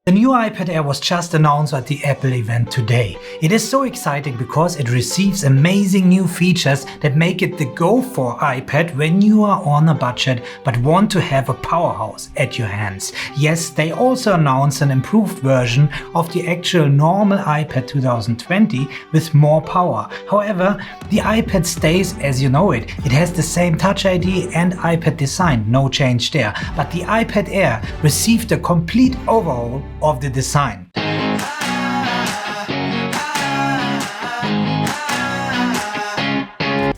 The new iPad Air was just announced at the Apple event today. It is so exciting because it receives amazing new features that make it the go-for iPad when you are on a budget but want to have a powerhouse at your hands. Yes, they also announced an improved version of the actual normal iPad 2020 with more power. However, the iPad stays as you know it. It has the same Touch ID and iPad design, no change there. But the iPad Air received a complete overhaul of the design.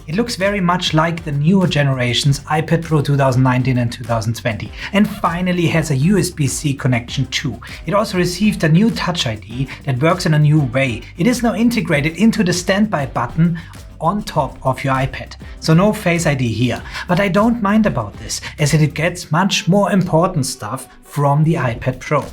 It looks very much like the newer generation's iPad Pro 2019 and 2020, and finally has a USB-C connection too. It also received a new Touch ID that works in a new way. It is now integrated into the standby button on top of your iPad. So no Face ID here. But I don't mind about this, as it gets much more important stuff from the iPad Pro.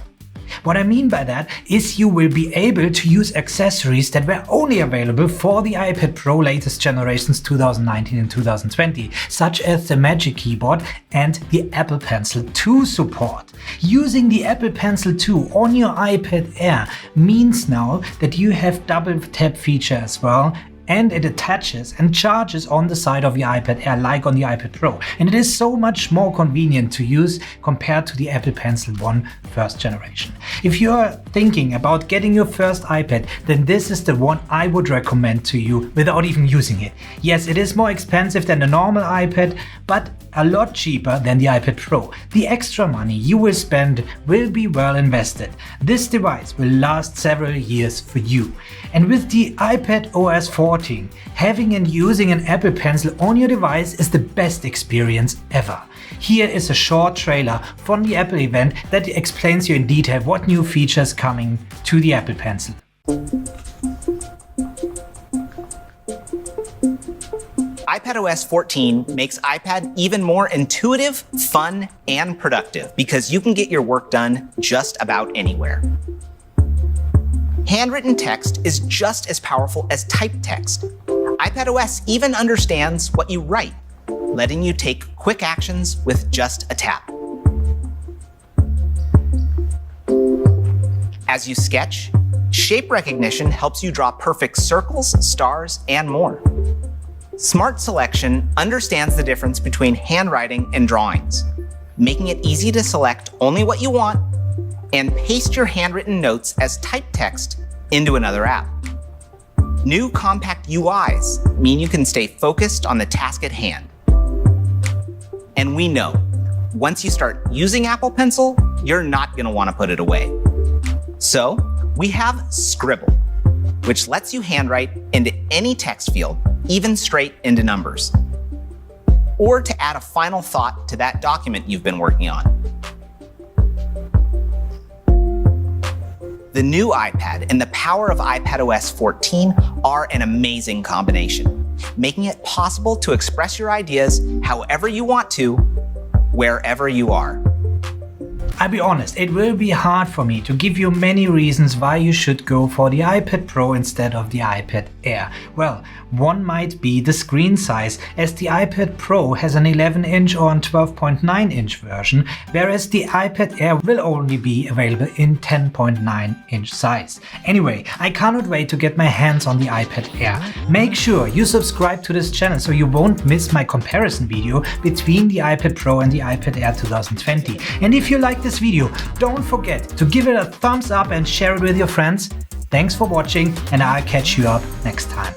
What I mean by that is you will be able to use accessories that were only available for the iPad Pro latest generations 2019 and 2020, such as the Magic Keyboard and the Apple Pencil 2 support. Using the Apple Pencil 2 on your iPad Air means now that you have double tap feature as well, and it attaches and charges on the side of your iPad Air like on the iPad Pro. And it is so much more convenient to use compared to the Apple Pencil 1 first generation. If you're thinking about getting your first iPad, then this is the one I would recommend to you without even using it. Yes, it is more expensive than the normal iPad, but a lot cheaper than the iPad Pro. The extra money you will spend will be well invested. This device will last several years for you. And with the iPad OS 14, having and using an Apple Pencil on your device is the best experience ever. Here is a short trailer from the Apple event that explains you in detail what new features coming to the Apple Pencil. iPadOS 14 makes iPad even more intuitive, fun, and productive because you can get your work done just about anywhere. Handwritten text is just as powerful as typed text. iPadOS even understands what you write, letting you take quick actions with just a tap. As you sketch, shape recognition helps you draw perfect circles, stars, and more. Smart Selection understands the difference between handwriting and drawings, making it easy to select only what you want and paste your handwritten notes as typed text into another app. New compact UIs mean you can stay focused on the task at hand. And we know, once you start using Apple Pencil, you're not going to want to put it away. So we have Scribble, which lets you handwrite into any text field, even straight into numbers, or to add a final thought to that document you've been working on. The new iPad and the power of iPadOS 14 are an amazing combination, making it possible to express your ideas however you want to, wherever you are. I'll be honest, it will be hard for me to give you many reasons why you should go for the iPad Pro instead of the iPad Air. Well, one might be the screen size, as the iPad Pro has an 11-inch or a 12.9-inch version, whereas the iPad Air will only be available in 10.9-inch size. Anyway, I cannot wait to get my hands on the iPad Air. Make sure you subscribe to this channel so you won't miss my comparison video between the iPad Pro and the iPad Air 2020. And if you like this video, don't forget to give it a thumbs up and share it with your friends. Thanks for watching, and I'll catch you up next time.